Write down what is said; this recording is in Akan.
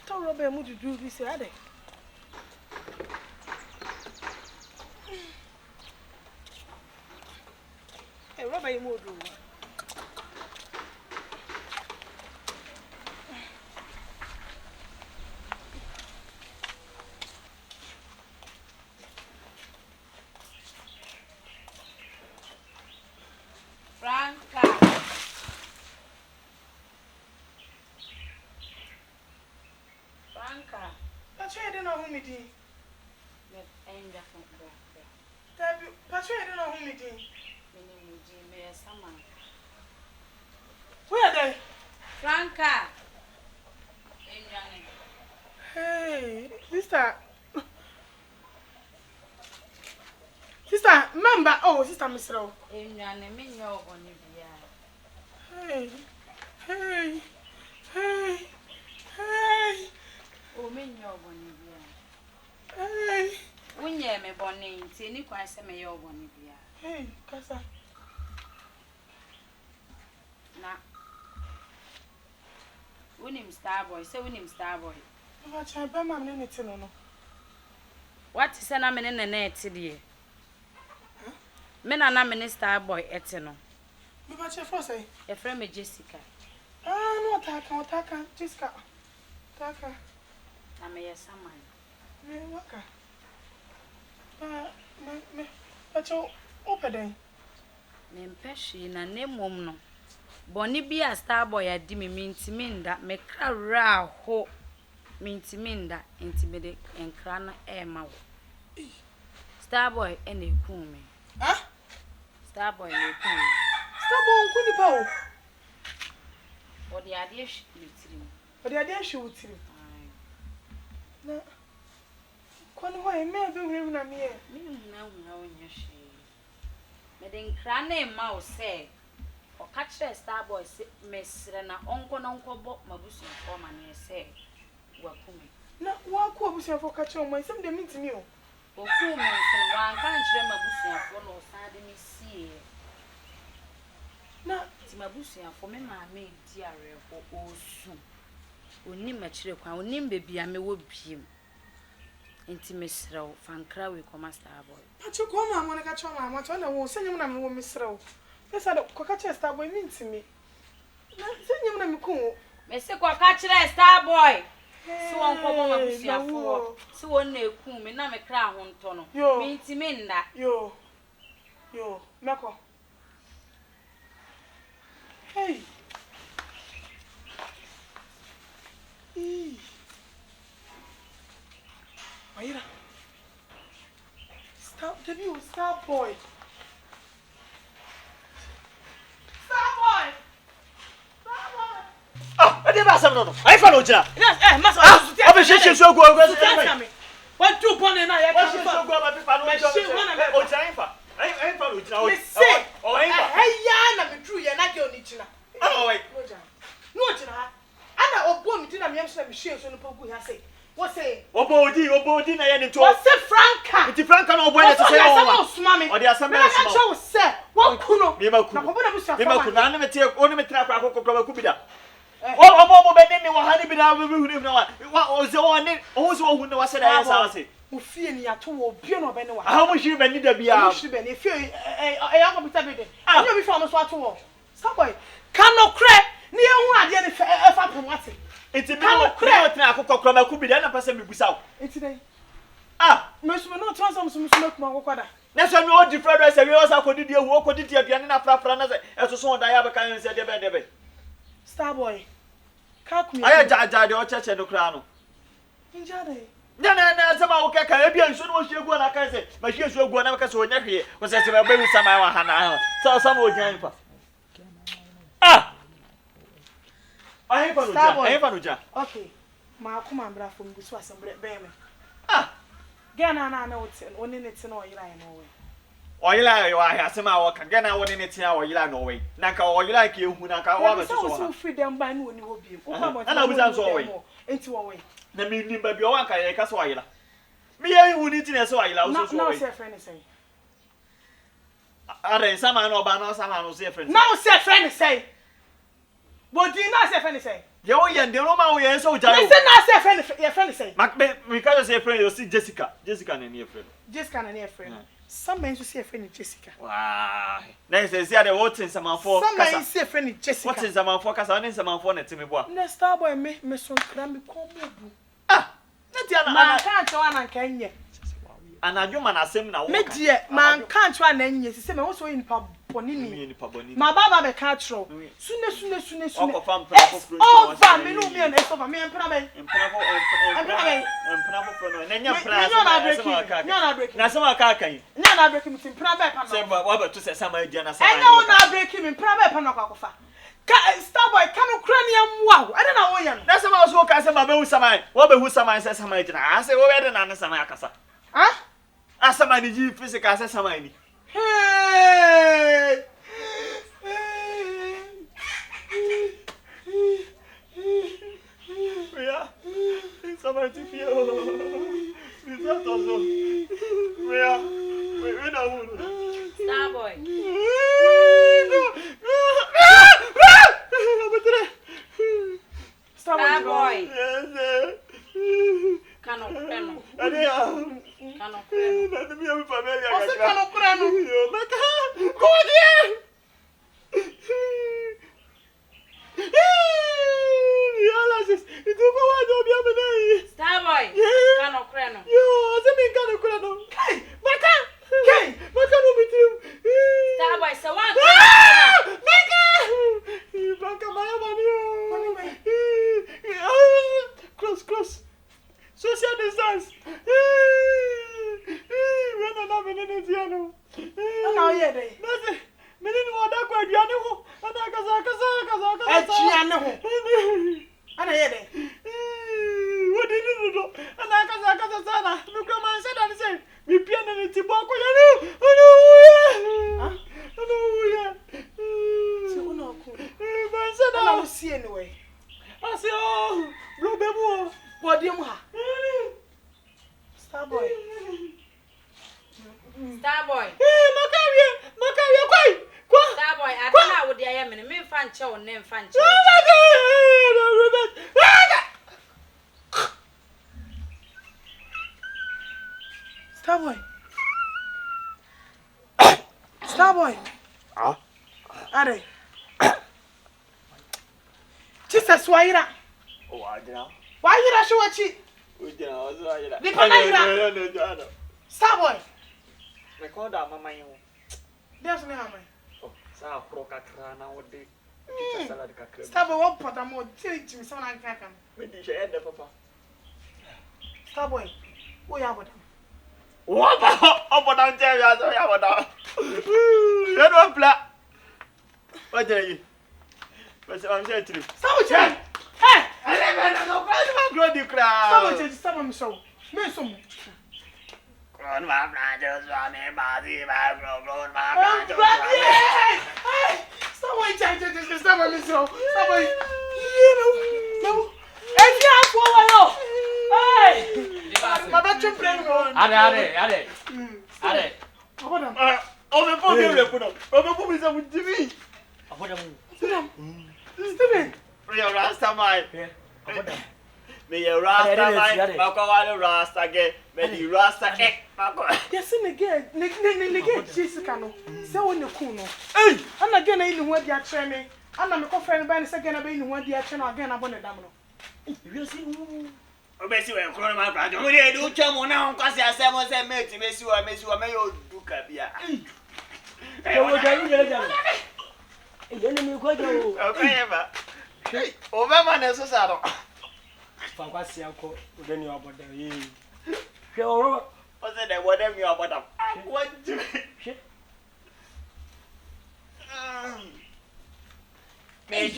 to robe mu do bi say ade. Eh robe yi mu do. Franka. Pacho e dey no hu me din. Me enja fun bra. Tabi, pacho e dey no hu me din. Me ni mu din me sama. Where dey? Franka. Enja ne. Hey, sister. Sister, member. Oh, sister Misro. Enja ne me nya oboni bia. Hey. Hey. Hey. Hey. O me nya oboni bia. Hey. Wunye me boni nti ni kwa se me ye oboni bia. Hey, kasa. Na. Unim Starboy, say unim Starboy. Mama cha ba mam ne neti no. What is na me ne na eti de? Me na me ne Starboy eti no. Mama cha for say. E friend me Jessica. Ah, no taka, Jessica. Taka. Na me yes saman. Me waka. Me pacho open. Me mpeshi na nemom no. Boni bi a Starboy adi me ntimi nda me kra ho. Me ntimi nda ntimi de enkra na e ma wo. Starboy e na eku me. Ah? Starboy na eku me. Starboy nku ni pa o. Odi ade ehwi litiri. Odi ade ehwi wutiri. Na kwani ho e me be hwem na me e. Me huna onye hwe. Me de enkra na e ma wo se o ka kire Starboy se mesre na onko na onko bo mabusu fo ma na se wakumi. Na wa ko obusia fo ka kire o mo isem de mintimi o. Okumi nso wa nka kire mabusu afo no sa de me sie. Na ti mabusu afo me ma me di are ho osu. Oni ma kire kwa oni mbebia me wo biem. Enti mesrew fankra we koma Starboy. pacho ko ma mo na ka kire ma to na wo senyum na me wo misrew. Pesa do ko ka kire Starboy mintimi. Na senyum na me ku o. Me se ko ka kire Starboy. Si won ko bo mabusu afo. Si won na eku me na me kra ho nto no. Me ntimi nda. Yo, meko. Hey. Ayira. Starboy. Ah, ade ba sam no. Ai fa no jira. Yes, masa. Obe sheshe so go go. What do pon na ya What so go ba pipa no o jira fa. Ai fa no jira o. O ai fa. Hey ya na me true ya na ke oni china. Oh wait. No china ha. Ana obo mi tina me yam so me hwe so no pogu ya say. What say? Obo na ye nto. What say Franka? Nti Franka no obo na say o wa. O de asem na suma. Na say what kuno. Me ma ku. Na ko na busia fa. Me ma ku na me tie oni me tira kwa akoko kwa ku bi da. Obo be ni wa hani bi na be hu na wa o se o ni o se o hu na wa se da ya sa se. Mo fie ni ato wo bio no be ne wa. Ah mo hiri be ni da bia. Mo hiri be ni fie ya ko bi ta be de. Ani obi fa mo so ato wo. Starboy kano kre ni ehu ade ne fa pomate. Enti me no tena akoko kwa ku bi da na pese me busa wo. Enti dai. Ah, me so no transform so kuma akoko da. na so no di Fred say we was akodi ehu akodi di aduane na frafra na say esoso da ya be kan say de be. Starboy. Ka ku mi. Aye jaja de o cheche no kra no. Inja dai. Na sama wo kaka e bia nso no hie gu na kan say ma hie so gu na ka say onya hwe wo say be wi sama wa hana so sama onya fa. Ah. Aye fa no ja. Okay. Ma akoma mbra fo mbu so asem be me. Ah. Gana na wote oni ne ti na oyira ye no we. Oyila yo ahia sema wo ka gana woni ne ti a oyila no we. Na ka oyila ka ehu na ka wa be so ha. So freedom ban woni wo bi. Ana buza so we. Enti wo we. Na mi ni ba bi o wan ka ye ka so oyila. Mi ye hu ni ti na so oyila so so we. Now say friend say. Are sama na oba na sama no say friend. Now say friend say. Body na say friend say. You are the Roma we are so Me say na say friend your friend say. We can't say friend you see Jessica. Jessica and your friend. Jessica na your friend. Some men say friend Jessica. Wow. Now say the what in some for. Some men say friend Jessica. What in some for cause on some for net me boy. Na star boy me so kra me kom bu. Ah. Na Man can't tell an Kenya. And a human asem na wo. Me dear, man can't try na nye. Se me wo so in pa bonini. My baba be catch throw. Sune. Over me no me and over me empra me. Empra for no. Nenya plan. Nyana break. Na some aka kan. Nyana break me empra be pa no. Say what to say some idea na some. I know na break me empra be pa no kwakofa. Star boy can cranium wow. I don't know why you. That's what I was walking say my who some. What be who some say some idea. I say we dey na some akasa. Huh? Asama ni ji physical asama ni. Hey! Yeah. Sama ti fi o. Is that also? Where? We na wo. Star boy. Star boy. Cano creno. Cano creno. Na minha família. Você cano creno. Eu maca. Como é? E tu vai do minha menina. Star boy. Cano creno. Yo, você me cano creno. Kai, maca. Kai, maca no mitiu. Star boy, so what? Maca. Maca maya manio. Close. Social distance. When na menene diano. Ana oye dey. Nase, menene wo da kwa diane ho. Ana kaza. Echiane ho. Ana oye dey. What did you do? Ana kaza sana. Me kwa man said and say, me pia na ni tibo ko ya no. Ana uya. Se uno ko. Man said Ana no see anyway. I say oh, bro bemu. Body mu ha. Star boy. Star boy. Makawia kwa. Star boy, I don't know what they are me fan chow name fan chow. Star boy. Star boy. Ah. Are. Jesus waira. Oh, ajina. Waira showachi. Ujina, ozo ajina. Di pa na ira. No. Star boy. Record mama yin. There's no hammer. Oh, sa pro kakra na wode. Salad kakra. Star boy what pot am tell me someone an kan. Me di share de papa. Star boy. Wo ya boda. What about tell you so ya boda. You don't play. What are you? But I'm saying to you. Star boy. Hey, No, grow the crowd. Star boy me so. Me so. Grown my branches, running body, my grown my Hey! Star boy Star boy me so. Star boy. No. Hey, ya for yo. Hey! My battery plane go. Are. Aboda. Oh, me put me put up. Oh, me put me some TV. Steven. Real Rasta man. Aboda. Me a Rasta man. Makawale Rasta ge. Me di Rasta ek. Yes, again. Nigga, Jessica no. Say when you cool no. Hey, and again I know what they are training. And I'm a friend by the second I know what they are training again upon the dam no. You see Obesi we grown my branches. We dey do chemo na kwase asemo say mate mesi wa me yo do kabia. Yo jani. Ele me ko jo. Okay ba. Obama na so saro. Franka si akọ odeni oboda yi. Hwe oro. O say dey word me about am. What do? Me